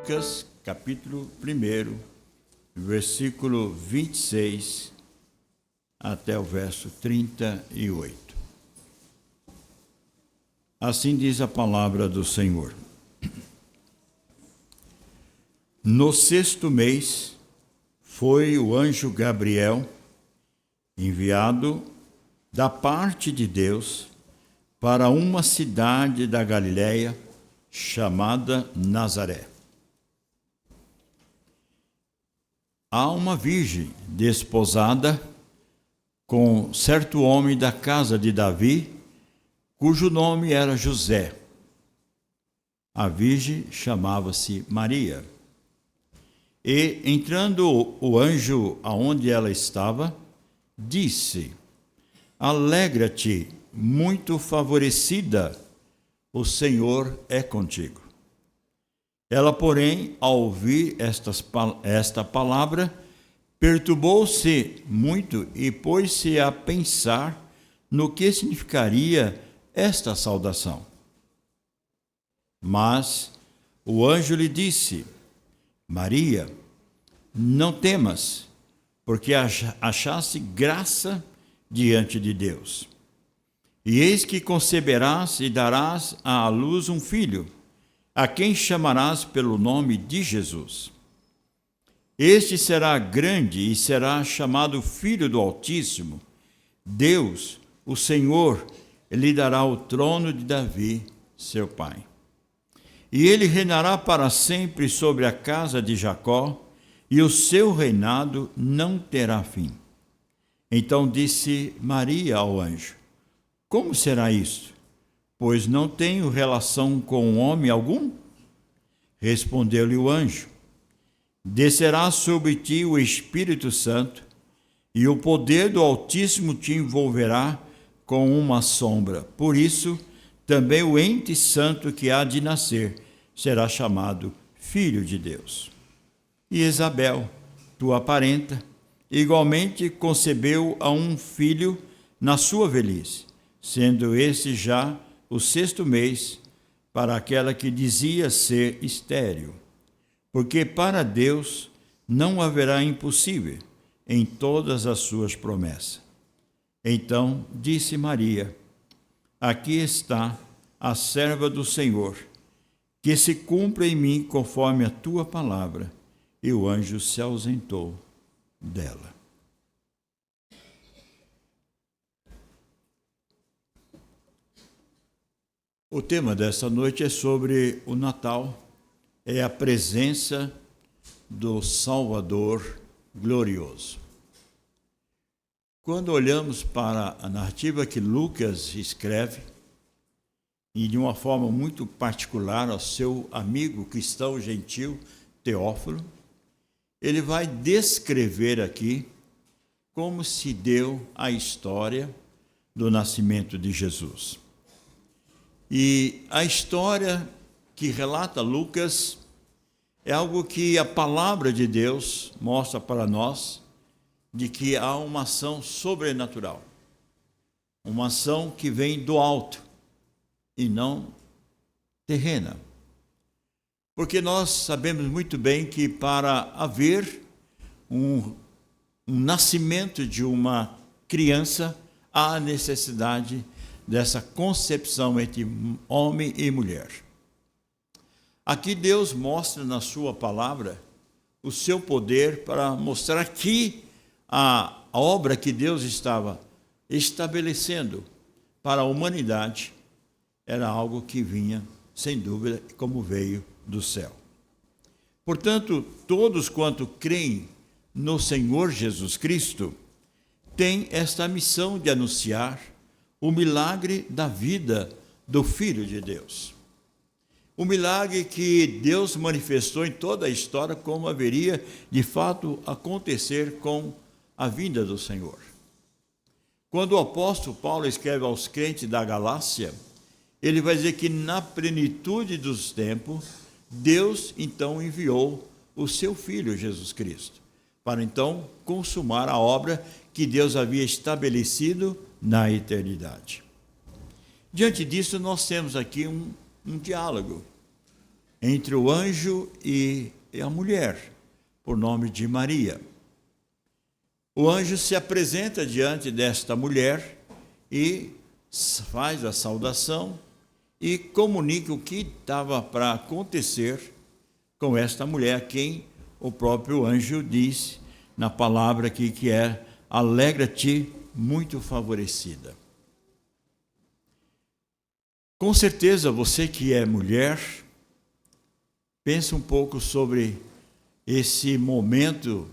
Lucas, capítulo 1, versículo 26 até o verso 38. Assim diz a palavra do Senhor. No 6º mês, foi o anjo Gabriel enviado da parte de Deus para uma cidade da Galiléia chamada Nazaré. Há uma virgem desposada com certo homem da casa de Davi, cujo nome era José. A virgem chamava-se Maria. E, entrando o anjo aonde ela estava, disse: Alegra-te, muito favorecida, o Senhor é contigo. Ela, porém, ao ouvir esta palavra, perturbou-se muito e pôs-se a pensar no que significaria esta saudação. Mas o anjo lhe disse: Maria, não temas, porque achaste graça diante de Deus. E eis que conceberás e darás à luz um filho, a quem chamarás pelo nome de Jesus. Este será grande e será chamado Filho do Altíssimo. Deus, o Senhor, lhe dará o trono de Davi, seu pai. E ele reinará para sempre sobre a casa de Jacó, e o seu reinado não terá fim. Então disse Maria ao anjo: Como será isto? Pois não tenho relação com homem algum? Respondeu-lhe o anjo: Descerá sobre ti o Espírito Santo, e o poder do Altíssimo te envolverá com uma sombra. Por isso, também o ente santo que há de nascer será chamado Filho de Deus. E Isabel, tua parenta, igualmente concebeu a um filho na sua velhice, sendo esse já o 6º mês para aquela que dizia ser estéril, porque para Deus não haverá impossível em todas as suas promessas. Então disse Maria: Aqui está a serva do Senhor, que se cumpra em mim conforme a tua palavra. E o anjo se ausentou dela. O tema desta noite é sobre o Natal, é a presença do Salvador glorioso. Quando olhamos para a narrativa que Lucas escreve, e de uma forma muito particular ao seu amigo cristão gentil Teófilo, ele vai descrever aqui como se deu a história do nascimento de Jesus. E a história que relata Lucas é algo que a palavra de Deus mostra para nós, de que há uma ação sobrenatural, uma ação que vem do alto e não terrena. Porque nós sabemos muito bem que para haver um nascimento de uma criança, há necessidade dessa concepção entre homem e mulher. Aqui Deus mostra na sua palavra o seu poder para mostrar que a obra que Deus estava estabelecendo para a humanidade era algo que vinha, sem dúvida, como veio do céu. Portanto, todos quanto creem no Senhor Jesus Cristo têm esta missão de anunciar o milagre da vida do Filho de Deus. O milagre que Deus manifestou em toda a história como haveria de fato acontecer com a vinda do Senhor. Quando o apóstolo Paulo escreve aos crentes da Galácia, ele vai dizer que na plenitude dos tempos, Deus então enviou o seu Filho Jesus Cristo, para então consumar a obra que Deus havia estabelecido na eternidade. Diante disso, nós temos aqui um diálogo. entre o anjo e a mulher, por nome de Maria. O anjo se apresenta diante desta mulher e faz a saudação e comunica o que estava para acontecer com esta mulher, a quem o próprio anjo diz na palavra aqui que é: alegra-te, muito favorecida. Com certeza, você que é mulher, pensa um pouco sobre esse momento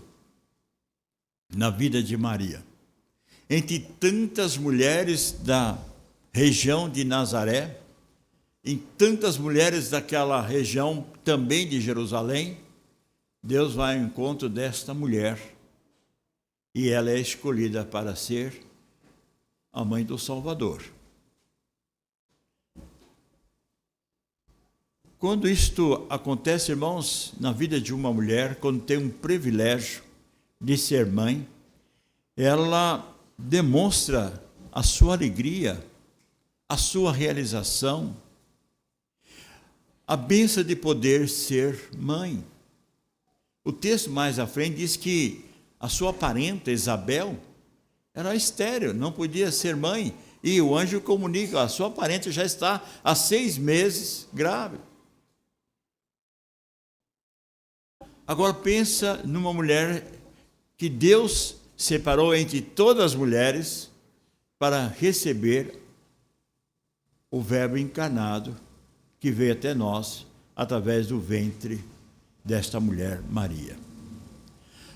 na vida de Maria. Entre tantas mulheres da região de Nazaré, em tantas mulheres daquela região também de Jerusalém, Deus vai ao encontro desta mulher e ela é escolhida para ser a mãe do Salvador. Quando isto acontece, irmãos, na vida de uma mulher, quando tem um privilégio de ser mãe, ela demonstra a sua alegria, a sua realização, a bênção de poder ser mãe. O texto mais à frente diz que a sua parenta, Isabel, era estéril, não podia ser mãe, e o anjo comunica: a sua parenta já está há 6 meses grávida. Agora pensa numa mulher que Deus separou entre todas as mulheres para receber o Verbo encarnado que veio até nós através do ventre desta mulher Maria.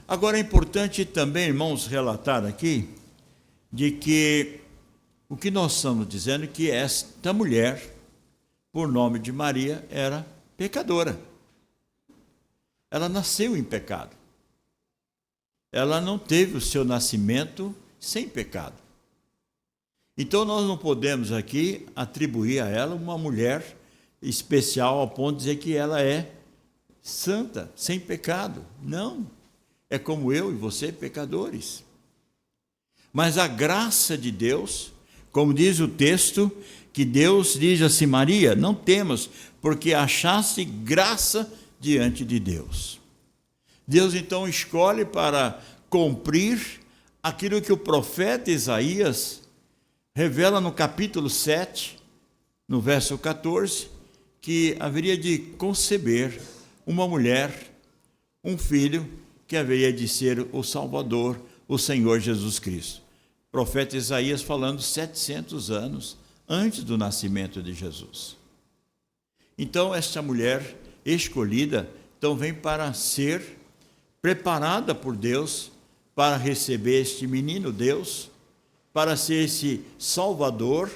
Agora é importante também, irmãos, relatar aqui de que o que nós estamos dizendo é que esta mulher, por nome de Maria, era pecadora. Ela nasceu em pecado. Ela não teve o seu nascimento sem pecado. Então nós não podemos aqui atribuir a ela uma mulher especial ao ponto de dizer que ela é santa, sem pecado. Não. É como eu e você, pecadores. Mas a graça de Deus, como diz o texto, que Deus diz assim: Maria, não temas, porque achaste graça diante de Deus. Deus então escolhe para cumprir aquilo que o profeta Isaías revela no capítulo 7, no verso 14, que haveria de conceber uma mulher, um filho, que haveria de ser o Salvador, o Senhor Jesus Cristo. O profeta Isaías falando 700 anos antes do nascimento de Jesus. Então, esta mulher escolhida, então vem para ser preparada por Deus para receber este menino Deus, para ser esse Salvador,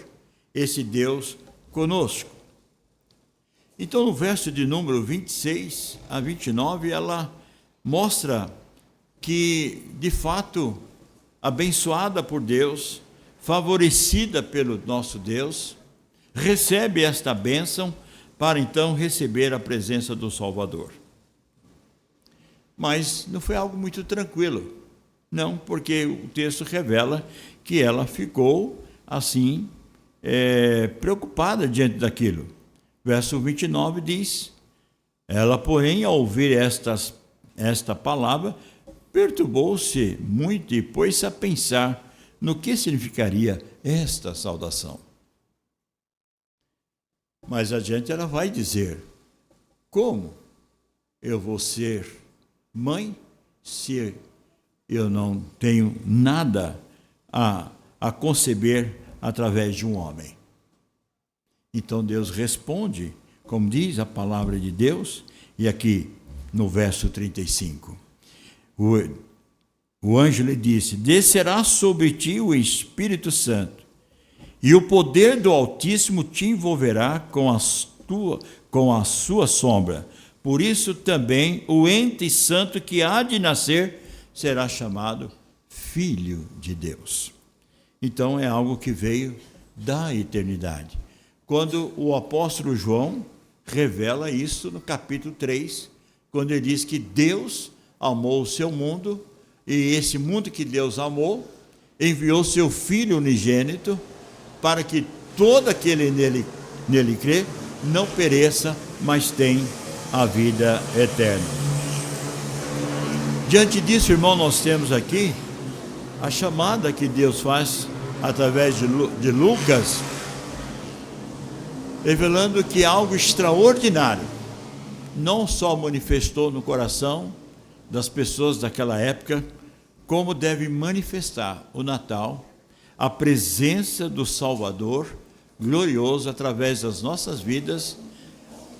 esse Deus conosco. Então, no verso de número 26 a 29, ela mostra que, de fato, abençoada por Deus, favorecida pelo nosso Deus, recebe esta bênção para então receber a presença do Salvador. Mas não foi algo muito tranquilo, não, porque o texto revela que ela ficou assim, preocupada diante daquilo. Verso 29 diz: ela, porém, ao ouvir esta palavra, perturbou-se muito e pôs-se a pensar no que significaria esta saudação. Mais adiante ela vai dizer: como eu vou ser mãe se eu não tenho nada a conceber através de um homem? Então Deus responde, como diz a palavra de Deus, e aqui no verso 35. O anjo lhe disse: descerá sobre ti o Espírito Santo, e o poder do Altíssimo te envolverá com a sua sombra. Por isso também o ente santo que há de nascer será chamado Filho de Deus. Então é algo que veio da eternidade. Quando o apóstolo João revela isso no capítulo 3, quando ele diz que Deus amou o seu mundo, e esse mundo que Deus amou, enviou seu Filho unigênito, para que todo aquele nele crê não pereça, mas tenha a vida eterna. Diante disso, irmão, nós temos aqui a chamada que Deus faz através de Lucas, revelando que algo extraordinário não só manifestou no coração das pessoas daquela época, como deve manifestar o Natal, a presença do Salvador glorioso através das nossas vidas,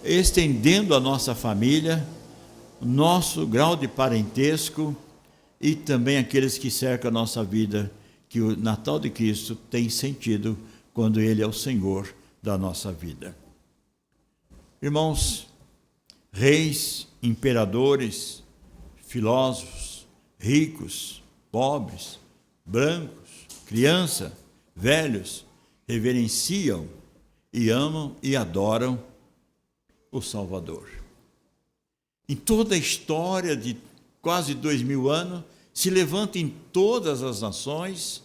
estendendo a nossa família, nosso grau de parentesco e também aqueles que cercam a nossa vida, que o Natal de Cristo tem sentido quando Ele é o Senhor da nossa vida. Irmãos, reis, imperadores, filósofos, ricos, pobres, brancos, criança, velhos, reverenciam e amam e adoram o Salvador. Em toda a história de quase 2000 anos, se levanta em todas as nações,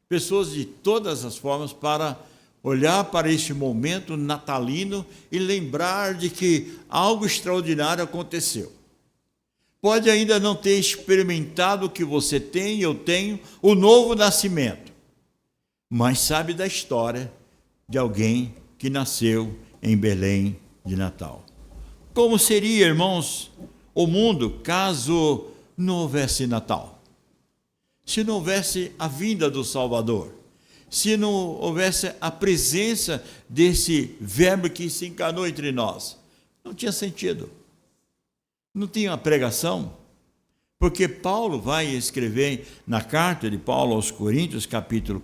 pessoas de todas as formas para olhar para este momento natalino e lembrar de que algo extraordinário aconteceu. Pode ainda não ter experimentado o que você tem, eu tenho, o novo nascimento, mas sabe da história de alguém que nasceu em Belém de Natal. Como seria, irmãos, o mundo caso não houvesse Natal? Se não houvesse a vinda do Salvador? Se não houvesse a presença desse verbo que se encarnou entre nós? Não tinha sentido. Não tinha uma pregação. Porque Paulo vai escrever na carta de Paulo aos Coríntios, capítulo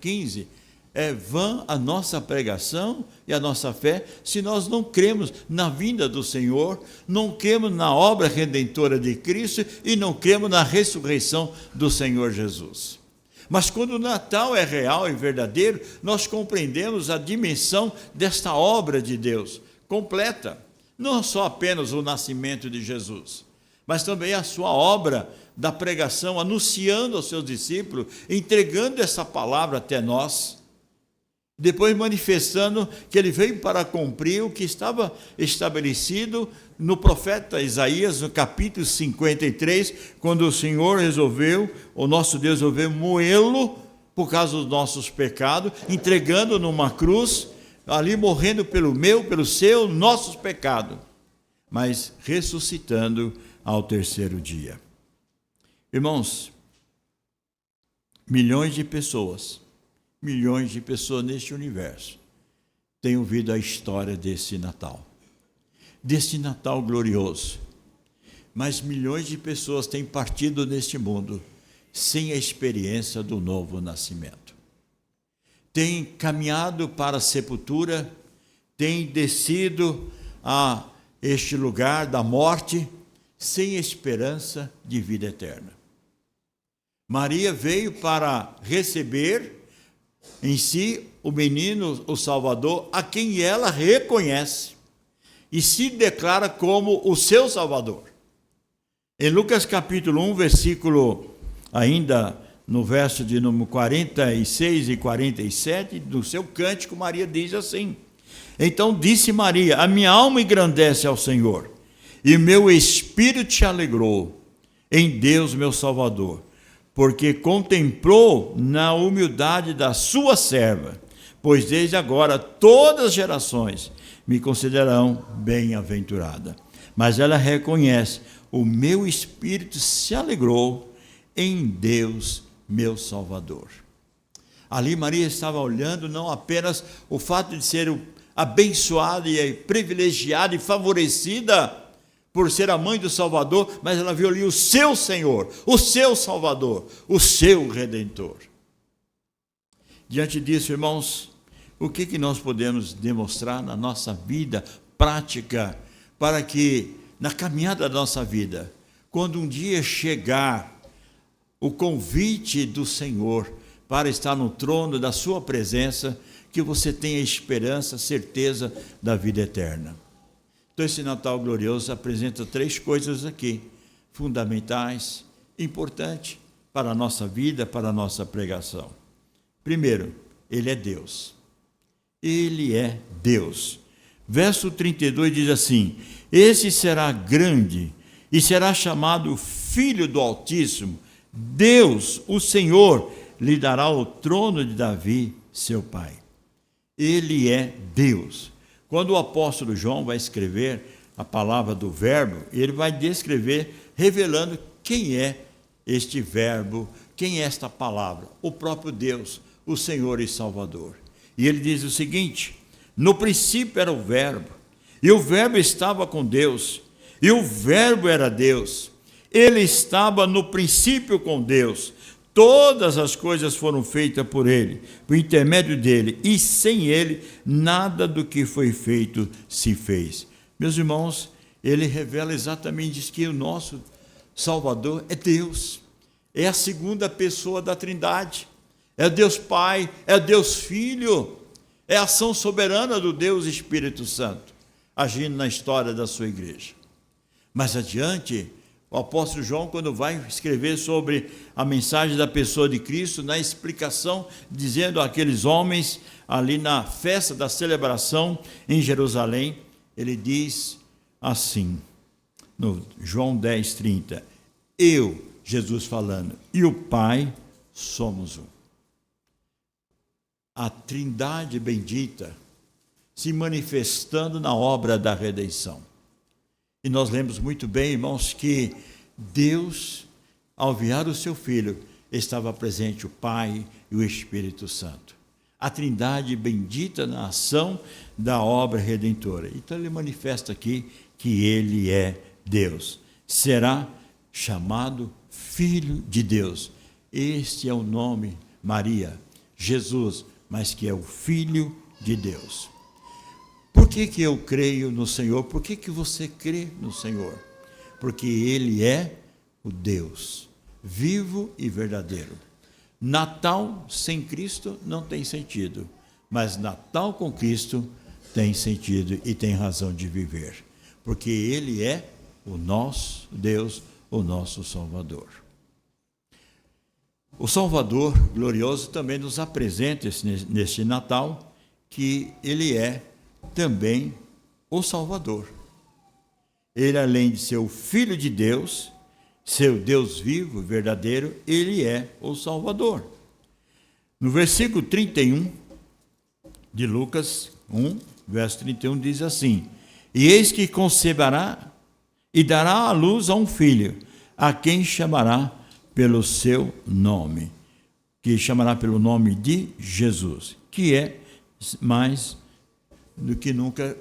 15, é vã a nossa pregação e a nossa fé se nós não cremos na vinda do Senhor, não cremos na obra redentora de Cristo e não cremos na ressurreição do Senhor Jesus. Mas quando o Natal é real e verdadeiro, nós compreendemos a dimensão desta obra de Deus completa. Não só apenas o nascimento de Jesus, mas também a sua obra da pregação, anunciando aos seus discípulos, entregando essa palavra até nós, depois manifestando que ele veio para cumprir o que estava estabelecido no profeta Isaías, no capítulo 53, quando o Senhor o nosso Deus resolveu moê-lo por causa dos nossos pecados, entregando numa cruz, ali morrendo pelo seu, nossos pecados, mas ressuscitando ao terceiro dia. Irmãos, milhões de pessoas neste universo têm ouvido a história desse Natal glorioso, mas milhões de pessoas têm partido neste mundo sem a experiência do novo nascimento. Têm caminhado para a sepultura, têm descido a este lugar da morte sem esperança de vida eterna. Maria veio para receber em si o menino, o Salvador, a quem ela reconhece e se declara como o seu Salvador. Em Lucas capítulo 1, versículo, ainda no verso de número 46 e 47, do seu cântico, Maria diz assim: então disse Maria, a minha alma engrandece ao Senhor, e meu espírito se alegrou em Deus meu Salvador, porque contemplou na humildade da sua serva, pois desde agora todas as gerações me considerarão bem-aventurada. Mas ela reconhece, o meu espírito se alegrou em Deus, meu Salvador. Ali Maria estava olhando não apenas o fato de ser abençoada e privilegiada e favorecida por ser a mãe do Salvador, mas ela viu ali o seu Senhor, o seu Salvador, o seu Redentor. Diante disso, irmãos, o que nós podemos demonstrar na nossa vida prática para que, na caminhada da nossa vida, quando um dia chegar o convite do Senhor para estar no trono da sua presença, que você tenha esperança, certeza da vida eterna. Então esse Natal glorioso apresenta 3 coisas aqui, fundamentais, importantes para a nossa vida, para a nossa pregação. Primeiro, Ele é Deus. Ele é Deus. Verso 32 diz assim: esse será grande e será chamado Filho do Altíssimo. Deus, o Senhor, lhe dará o trono de Davi, seu pai. Ele é Deus. Quando o apóstolo João vai escrever a palavra do verbo, ele vai descrever, revelando quem é este verbo, quem é esta palavra, o próprio Deus, o Senhor e Salvador. E ele diz o seguinte: no princípio era o verbo, e o verbo estava com Deus, e o verbo era Deus. Ele estava no princípio com Deus. Todas as coisas foram feitas por ele, por intermédio dele, e sem ele nada do que foi feito se fez. Meus irmãos, ele revela exatamente, diz que o nosso Salvador é Deus, é a segunda pessoa da Trindade, é Deus Pai, é Deus Filho, é a ação soberana do Deus Espírito Santo, agindo na história da sua igreja. Mais adiante, o apóstolo João, quando vai escrever sobre a mensagem da pessoa de Cristo, na explicação, dizendo àqueles homens, ali na festa da celebração em Jerusalém, ele diz assim, no João 10:30, eu, Jesus falando, e o Pai somos um. A Trindade bendita se manifestando na obra da redenção. E nós lemos muito bem, irmãos, que Deus, ao enviar o seu Filho, estava presente o Pai e o Espírito Santo. A Trindade bendita na ação da obra redentora. Então ele manifesta aqui que ele é Deus. Será chamado Filho de Deus. Este é o nome, Maria, Jesus, mas que é o Filho de Deus. Por que eu creio no Senhor? Por que você crê no Senhor? Porque Ele é o Deus vivo e verdadeiro. Natal sem Cristo não tem sentido, mas Natal com Cristo tem sentido e tem razão de viver, porque Ele é o nosso Deus, o nosso Salvador. O Salvador glorioso também nos apresenta neste Natal que Ele é também o Salvador. Ele, além de ser o Filho de Deus, ser o Deus vivo, verdadeiro, ele é o Salvador. No versículo 31 de Lucas 1, verso 31, diz assim: e eis que conceberá e dará à luz a um filho, a quem chamará pelo seu nome, que chamará pelo nome de Jesus, que é mais do que nunca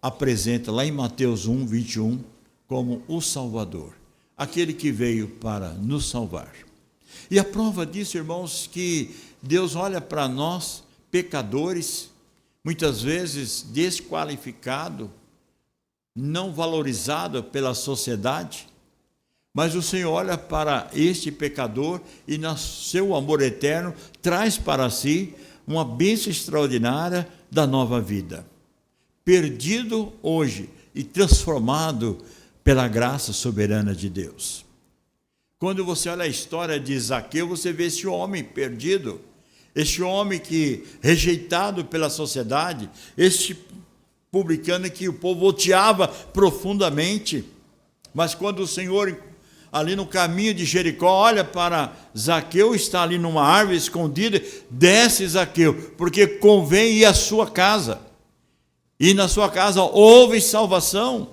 apresenta lá em Mateus 1, 21, como o Salvador, aquele que veio para nos salvar. E a prova disso, irmãos, que Deus olha para nós, pecadores, muitas vezes desqualificado, não valorizado pela sociedade, mas o Senhor olha para este pecador e, no seu amor eterno, traz para si uma bênção extraordinária da nova vida. Perdido hoje e transformado pela graça soberana de Deus. Quando você olha a história de Zaqueu, você vê esse homem perdido, este homem que rejeitado pela sociedade, este publicano que o povo odiava profundamente, mas quando o Senhor, ali no caminho de Jericó, olha para Zaqueu, está ali numa árvore escondida, desce Zaqueu, porque convém ir à sua casa. E na sua casa houve salvação.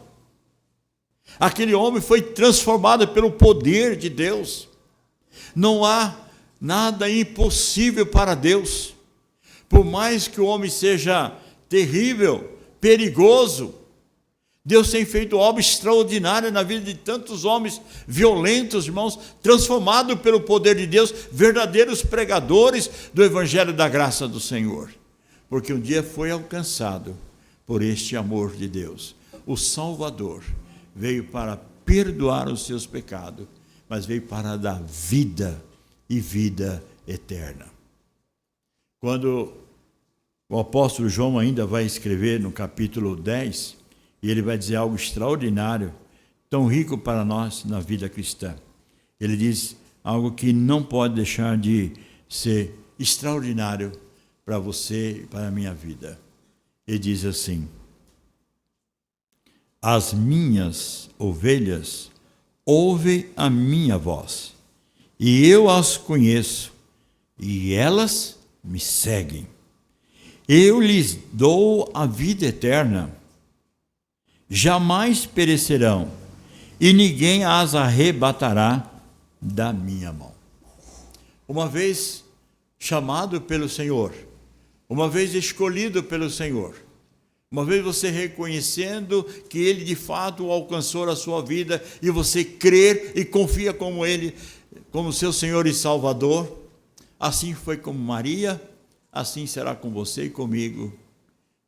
Aquele homem foi transformado pelo poder de Deus. Não há nada impossível para Deus. Por mais que o homem seja terrível, perigoso, Deus tem feito obra extraordinária na vida de tantos homens violentos, irmãos, transformados pelo poder de Deus, verdadeiros pregadores do Evangelho da graça do Senhor. Porque um dia foi alcançado por este amor de Deus. O Salvador veio para perdoar os seus pecados, mas veio para dar vida e vida eterna. Quando o apóstolo João ainda vai escrever no capítulo 10, e ele vai dizer algo extraordinário, tão rico para nós na vida cristã. Ele diz algo que não pode deixar de ser extraordinário para você e para a minha vida. Ele diz assim: as minhas ovelhas ouvem a minha voz, e eu as conheço, e elas me seguem. Eu lhes dou a vida eterna, jamais perecerão, e ninguém as arrebatará da minha mão. Uma vez chamado pelo Senhor, uma vez escolhido pelo Senhor, uma vez você reconhecendo que Ele de fato alcançou a sua vida e você crer e confia como Ele, como seu Senhor e Salvador, assim foi com Maria, assim será com você e comigo,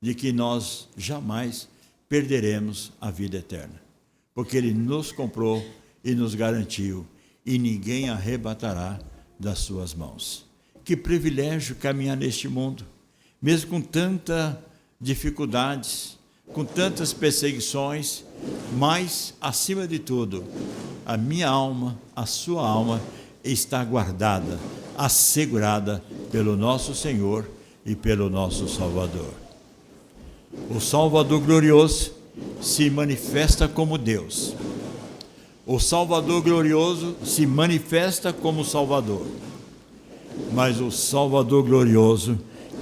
de que nós jamais perderemos a vida eterna, porque Ele nos comprou e nos garantiu, e ninguém arrebatará das suas mãos. Que privilégio caminhar neste mundo, mesmo com tantas dificuldades, com tantas perseguições, mas, acima de tudo, a minha alma, a sua alma, está guardada, assegurada pelo nosso Senhor e pelo nosso Salvador. O Salvador glorioso se manifesta como Deus. O Salvador glorioso se manifesta como Salvador. Mas o Salvador glorioso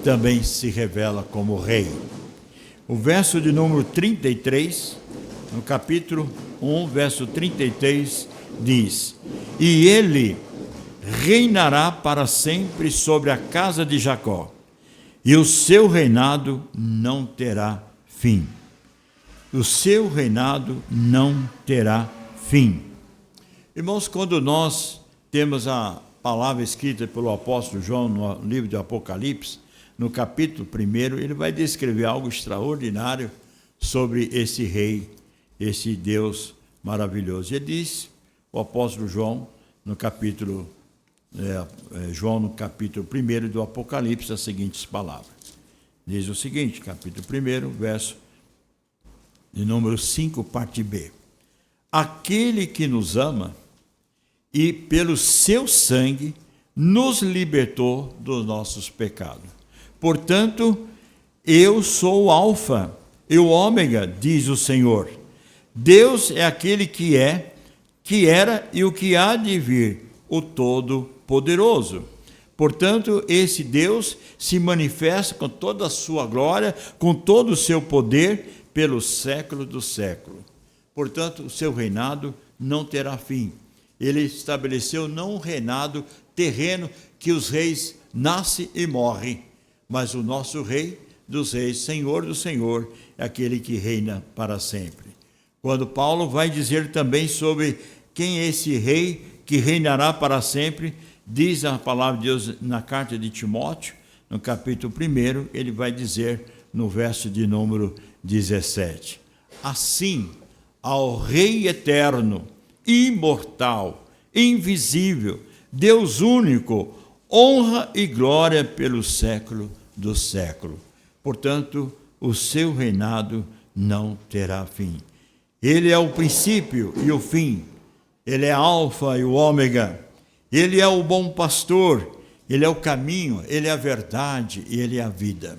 também se revela como Rei. O verso de número 33, no capítulo 1, verso 33, diz: E ele reinará para sempre sobre a casa de Jacó, e o seu reinado não terá fim. O seu reinado não terá fim. Irmãos, quando nós temos a palavra escrita pelo apóstolo João no livro de Apocalipse, no capítulo 1, ele vai descrever algo extraordinário sobre esse rei, esse Deus maravilhoso. Ele diz, o apóstolo João, no capítulo 1 do Apocalipse, as seguintes palavras. Diz o seguinte, capítulo 1, verso de número 5, parte B. Aquele que nos ama e pelo seu sangue nos libertou dos nossos pecados. Portanto, eu sou o Alfa e o Ômega, diz o Senhor. Deus é aquele que é, que era e o que há de vir, o Todo-Poderoso. Portanto, esse Deus se manifesta com toda a sua glória, com todo o seu poder, pelo século do século. Portanto, o seu reinado não terá fim. Ele estabeleceu não um reinado terreno que os reis nascem e morrem, mas o nosso Rei dos Reis, Senhor do Senhor, é aquele que reina para sempre. Quando Paulo vai dizer também sobre quem é esse rei que reinará para sempre, diz a palavra de Deus na carta de Timóteo, no capítulo 1, ele vai dizer no verso de número 17. Assim, ao Rei eterno, imortal, invisível, Deus único, honra e glória pelo século do século. Portanto, o seu reinado não terá fim. Ele é o princípio e o fim. Ele é a Alfa e o Ômega. Ele é o bom pastor. Ele é o caminho, ele é a verdade e ele é a vida.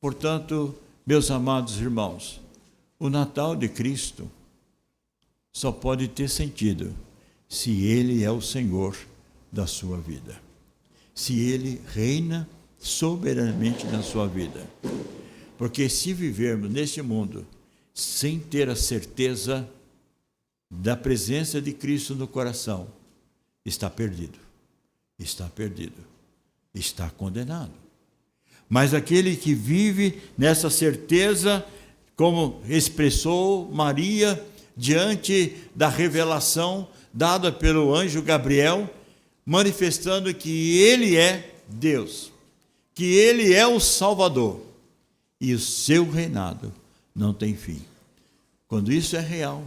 Portanto, meus amados irmãos, o Natal de Cristo só pode ter sentido se ele é o Senhor da sua vida. Se ele reina soberanamente na sua vida. Porque se vivermos neste mundo sem ter a certeza da presença de Cristo no coração, está perdido, está condenado. Mas aquele que vive nessa certeza, como expressou Maria diante da revelação dada pelo anjo Gabriel, manifestando que ele é Deus, que ele é o Salvador e o seu reinado não tem fim. Quando isso é real,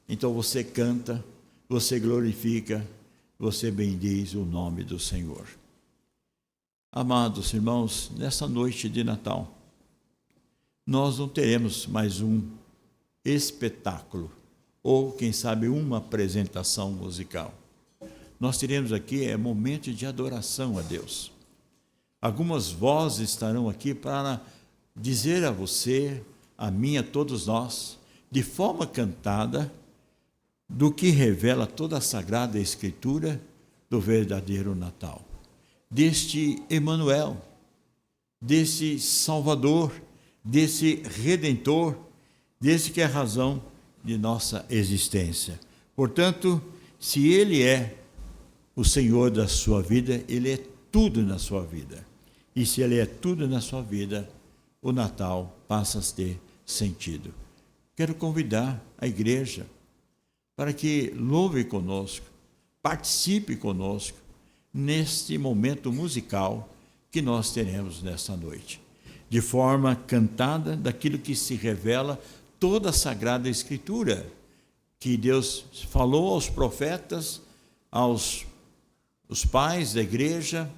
então você canta, você glorifica, você bendiz o nome do Senhor. Amados irmãos, nessa noite de Natal, nós não teremos mais um espetáculo ou, quem sabe, uma apresentação musical. Nós teremos aqui momento de adoração a Deus. Algumas vozes estarão aqui para dizer a você, a mim, a todos nós, de forma cantada, do que revela toda a Sagrada Escritura do verdadeiro Natal, deste Emanuel, desse Salvador, desse Redentor, desse que é a razão de nossa existência. Portanto, se Ele é o Senhor da sua vida, Ele é tudo na sua vida. E se Ele é tudo na sua vida, o Natal passa a ter sentido. Quero convidar a igreja para que louve conosco, participe conosco neste momento musical que nós teremos nesta noite, de forma cantada daquilo que se revela toda a Sagrada Escritura, que Deus falou aos profetas, aos os pais da igreja,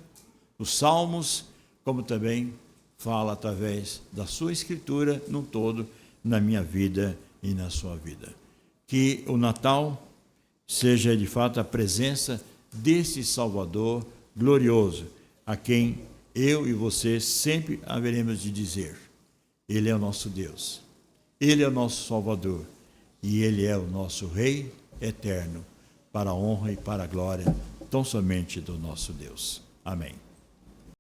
os salmos, como também fala através da sua Escritura num todo, na minha vida e na sua vida. Que o Natal seja de fato a presença desse Salvador glorioso, a quem eu e você sempre haveremos de dizer: Ele é o nosso Deus, Ele é o nosso Salvador e Ele é o nosso Rei eterno, para a honra e para a glória tão somente do nosso Deus. Amém.